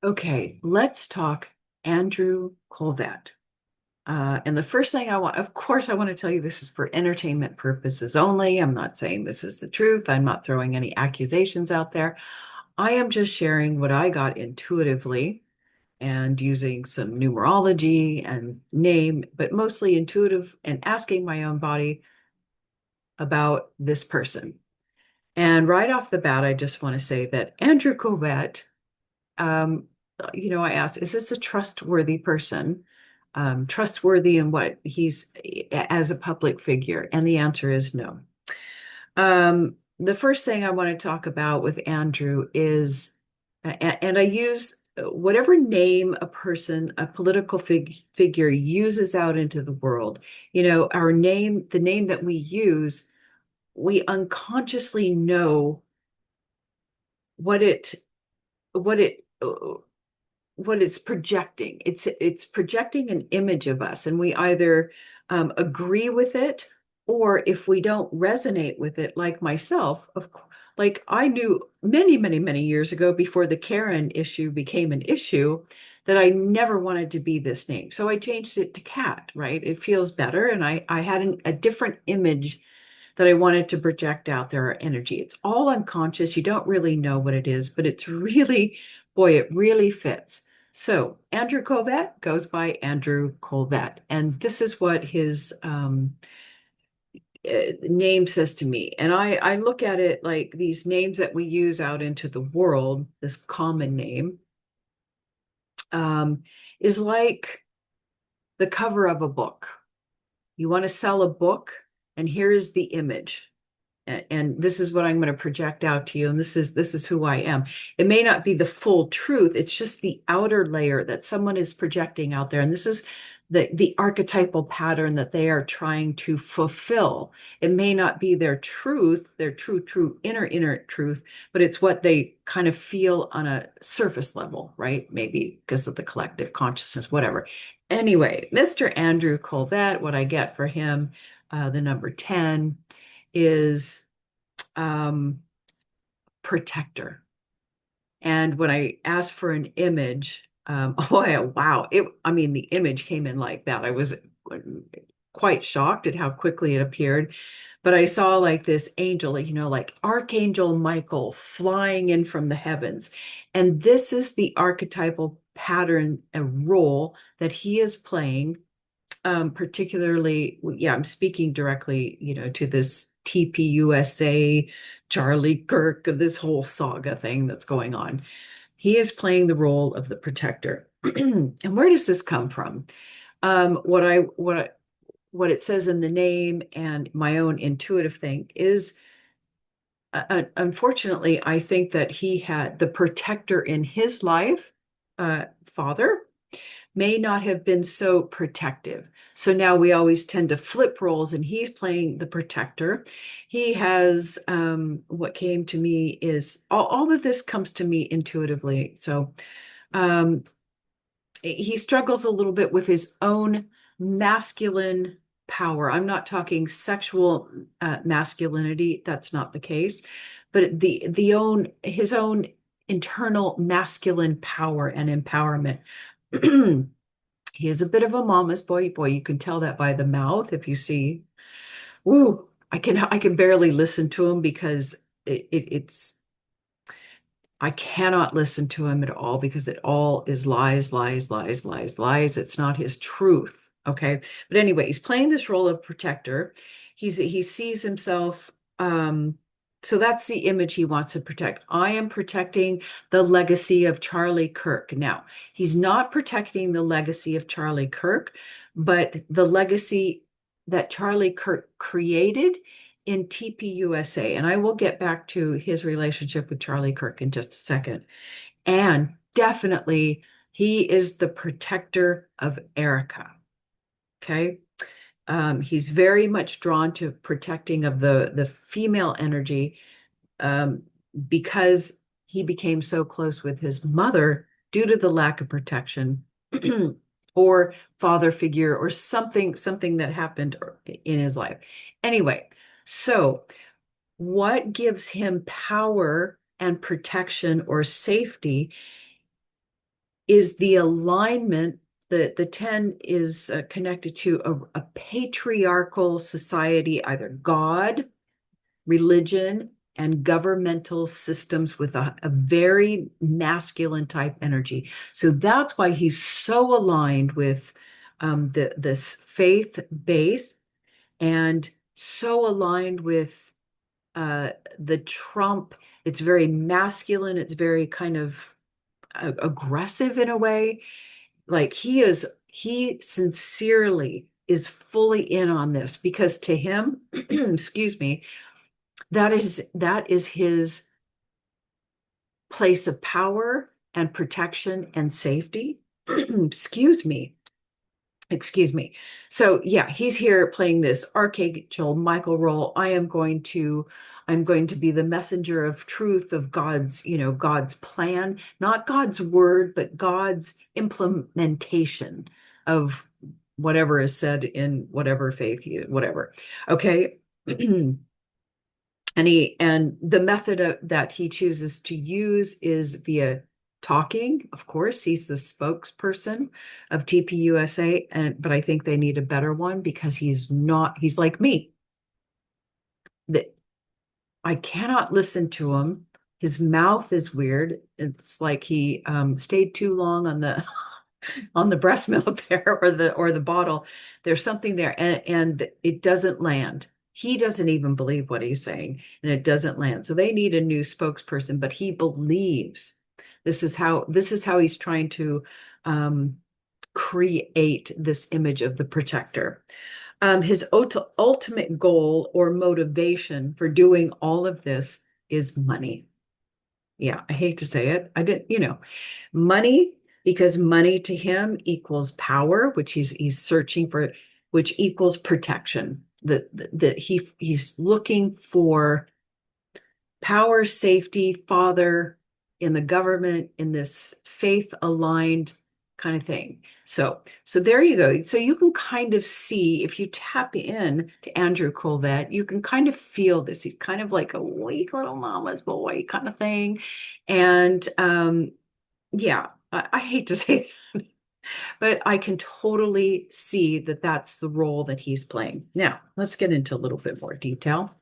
Okay, let's talk Andrew Kolvet. And the first thing of course, I want to tell you this is for entertainment purposes only. I'm not saying this is the truth. I'm not throwing any accusations out there. I am just sharing what I got intuitively and using some numerology and name, but mostly intuitive and asking my own body about this person. And right off the bat, I just want to say that Andrew Kolvet um, I asked, is this a trustworthy person? Trustworthy in what he's as a public figure? And the answer is no. The first thing I want to talk about with Andrew is, and I use whatever name a person, a political figure uses out into the world. Our name, the name that we use, we unconsciously know what it, what it, what it's projecting. It's projecting an image of us, and we either agree with it, or if we don't resonate with it, like myself, like I knew many, many, many years ago, before the Karen issue became an issue, that I never wanted to be this name. So I changed it to Cat, right? It feels better, and I had a different image that I wanted to project out there, or energy. It's all unconscious. You don't really know what it is, but it's really, boy, it really fits. So Andrew Kolvet goes by Andrew Kolvet, and this is what his name says to me. And I look at it like these names that we use out into the world, this common name, is like the cover of a book. You want to sell a book, and here is the image. And this is what I'm going to project out to you, and this is who I am. It may not be the full truth. It's just the outer layer that someone is projecting out there, and this is the archetypal pattern that they are trying to fulfill. It may not be their truth, their true inner truth, but it's what they kind of feel on a surface level, right? Maybe because of the collective consciousness, whatever. Anyway, Mr. Andrew Kolvet, what I get for him, the number 10 is um, protector. And when I asked for an image, oh wow, I mean, the image came in like that. I was quite shocked at how quickly it appeared. But I saw like this angel, like Archangel Michael flying in from the heavens. And this is the archetypal pattern and role that he is playing, particularly, yeah, I'm speaking directly, to this TPUSA, Charlie Kirk, this whole saga thing that's going on. He is playing the role of the protector. And where does this come from? What it says in the name and my own intuitive thing is, unfortunately, I think that he had the protector in his life, father, may not have been so protective. So now we always tend to flip roles, and he's playing the protector. He has, what came to me is all of this comes to me intuitively. So um, he struggles a little bit with his own masculine power. I'm not talking sexual masculinity. That's not the case, but his own internal masculine power and empowerment. He is a bit of a mama's boy. Boy, you can tell that by the mouth. If you see, ooh, I can barely listen to him because it's I cannot listen to him at all, because it all is lies, lies, lies, lies, lies. It's not his truth. Okay. But anyway, he's playing this role of protector. He sees himself, so that's the image he wants to protect. I am protecting the legacy of Charlie Kirk. Now, he's not protecting the legacy of Charlie Kirk, but the legacy that Charlie Kirk created in TPUSA. And I will get back to his relationship with Charlie Kirk in just a second. And definitely, he is the protector of Erica. Okay. He's very much drawn to protecting of the female energy, um, because he became so close with his mother due to the lack of protection, or father figure, or something that happened in his life. Anyway, so what gives him power and protection or safety is the alignment. The 10 is connected to a patriarchal society, either God, religion, and governmental systems with a very masculine type energy. So that's why he's so aligned with this faith base, and so aligned with the Trump. It's very masculine. It's very kind of aggressive in a way. Like he sincerely is fully in on this, because to him, excuse me, that is his place of power and protection and safety. Excuse me. Excuse me. So yeah, he's here playing this Archangel Michael role. I'm going to be the messenger of truth, of God's plan, not God's word, but God's implementation of whatever is said in whatever faith whatever. Okay. And the method that he chooses to use is via talking. Of course, he's the spokesperson of TPUSA, but I think they need a better one, because he's like me. That I cannot listen to him. His mouth is weird. It's like he stayed too long on the on the breast milk there, or the bottle. There's something there, and it doesn't land. He doesn't even believe what he's saying, and it doesn't land. So they need a new spokesperson, but he believes this is how he's trying to create this image of the protector. His ultimate goal or motivation for doing all of this is money. Yeah, I hate to say it. I didn't. Money, because money to him equals power, which he's searching for, which equals protection. That he's looking for power, safety, father in the government, in this faith aligned kind of thing. So there you go. So you can kind of see, if you tap in to Andrew Kolvet, you can kind of feel this. He's kind of like a weak little mama's boy kind of thing. And yeah, I hate to say that, but I can totally see that that's the role that he's playing. Now, let's get into a little bit more detail.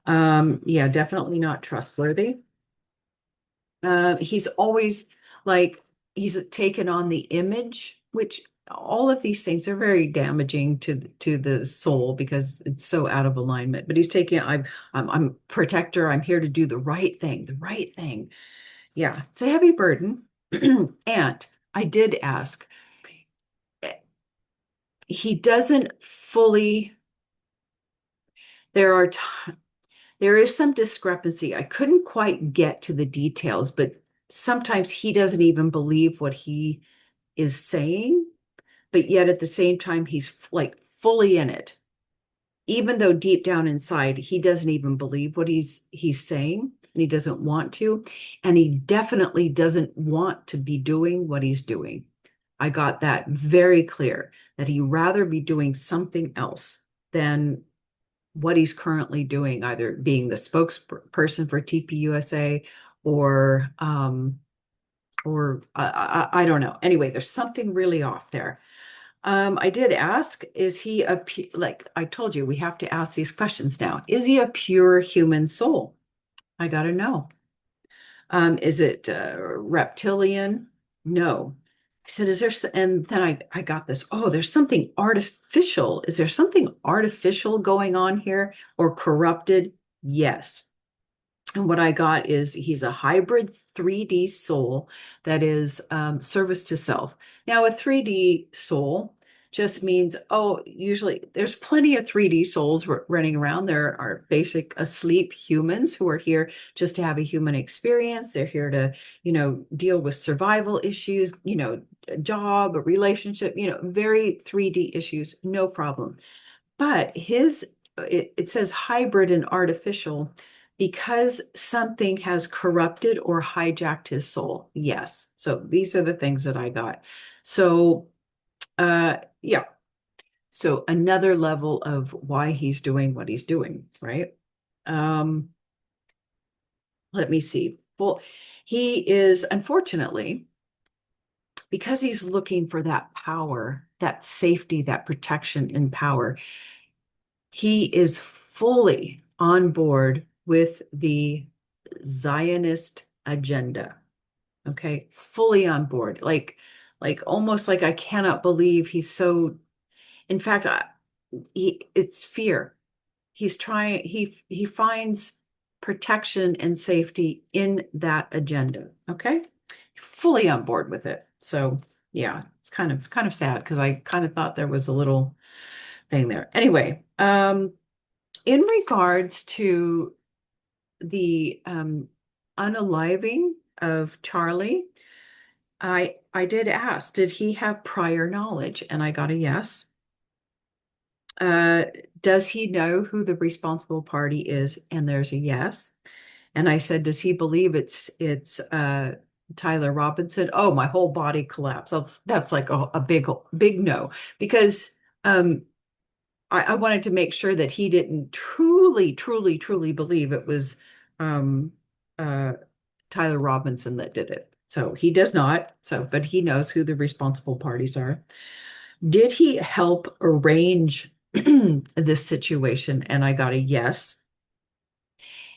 Yeah, definitely not trustworthy. He's always like, he's taken on the image, which all of these things are very damaging to the soul, because it's so out of alignment. But he's taking, I'm protector. I'm here to do the right thing, the right thing. Yeah, it's a heavy burden. And I did ask, he doesn't fully, there are there is some discrepancy. I couldn't quite get to the details, but sometimes he doesn't even believe what he is saying, but yet at the same time, he's like fully in it. Even though deep down inside, he doesn't even believe what he's saying, and he doesn't want to. And he definitely doesn't want to be doing what he's doing. I got that very clear, that he'd rather be doing something else than what he's currently doing, either being the spokesperson for TPUSA, or I don't know. Anyway, there's something really off there. I did ask, is he like I told you, we have to ask these questions now. Is he a pure human soul? I got to know. Is it reptilian? No. I said, is there, and then I got this, oh, there's something artificial. Is there something artificial going on here, or corrupted? Yes. And what I got is, he's a hybrid 3D soul that is service to self. Now, a 3D soul just means, oh, usually there's plenty of 3D souls running around. There are basic asleep humans who are here just to have a human experience. They're here to, deal with survival issues, a job, a relationship, very 3D issues, no problem. But it says hybrid and artificial, because something has corrupted or hijacked his soul. Yes. So these are the things that I got. So yeah. So another level of why he's doing what he's doing, right? Um, let me see. Well, he is, unfortunately, because he's looking for that power, that safety, that protection and power, he is fully on board with the Zionist agenda. Okay, fully on board. Like almost like I cannot believe he's so. In fact, it's fear. He finds protection and safety in that agenda. Okay, fully on board with it. So yeah, it's kind of sad because I kind of thought there was a little thing there. Anyway, in regards to the unaliving of Charlie, I did ask, did he have prior knowledge? And I got a yes. Uh, does he know who the responsible party is? And there's a yes. And I said, does he believe it's Tyler Robinson? Oh, my whole body collapsed. That's like a big no because um, I wanted to make sure that he didn't truly believe it was um, uh, Tyler Robinson that did it. So he does not. So, but he knows who the responsible parties are. Did he help arrange this situation? And I got a yes.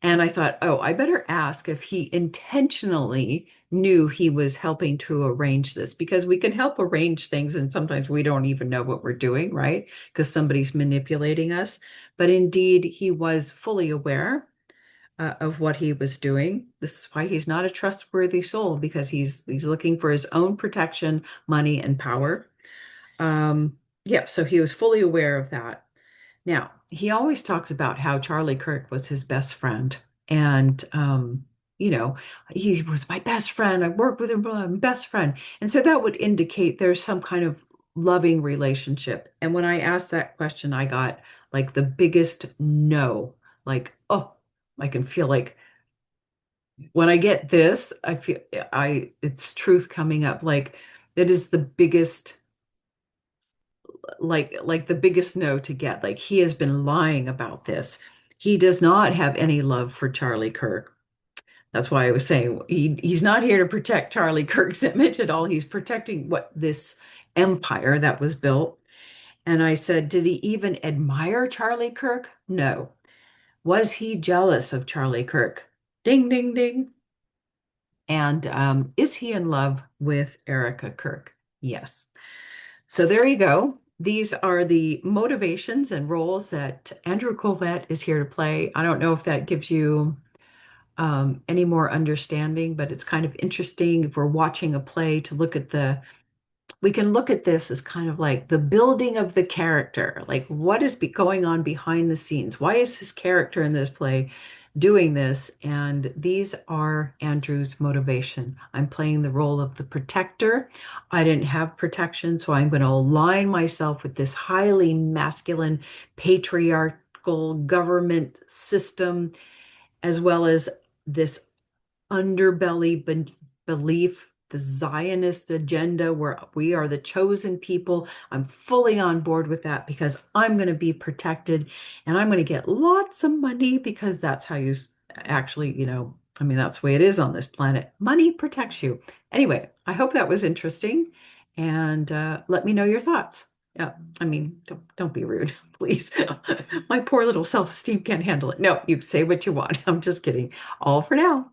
And I thought, oh, I better ask if he intentionally knew he was helping to arrange this because we can help arrange things and sometimes we don't even know what we're doing, right? Because somebody's manipulating us. But indeed, he was fully aware of what he was doing. This is why he's not a trustworthy soul because he's looking for his own protection, money, and power. Yeah, so he was fully aware of that. Now, he always talks about how Charlie Kirk was his best friend. And, you know, he was my best friend. I worked with him, my best friend. And so that would indicate there's some kind of loving relationship. And when I asked that question, I got like the biggest no. Like, oh, I can feel like when I get this, I feel it's truth coming up. Like, it is the biggest like the biggest no to get. Like he has been lying about this. He does not have any love for Charlie Kirk. That's why I was saying he's not here to protect Charlie Kirk's image at all. He's protecting what this empire that was built. And I said, did he even admire Charlie Kirk? No. Was he jealous of Charlie Kirk? Ding, ding, ding. And is he in love with Erica Kirk? Yes. So there you go. These are the motivations and roles that Andrew Kolvet is here to play. I don't know if that gives you any more understanding, but it's kind of interesting if we're watching a play to look at we can look at this as kind of like the building of the character. Like what is going on behind the scenes? Why is his character in this play doing this? And these are Andrew's motivation. I'm playing the role of the protector. I didn't have protection, so I'm going to align myself with this highly masculine, patriarchal government system, as well as this underbelly belief, the Zionist agenda, where we are the chosen people. I'm fully on board with that because I'm going to be protected and I'm going to get lots of money because that's how you actually, I mean, that's the way it is on this planet. Money protects you. Anyway, I hope that was interesting and let me know your thoughts. Yeah, I mean, don't be rude, please. My poor little self-esteem can't handle it. No, you say what you want. I'm just kidding. All for now.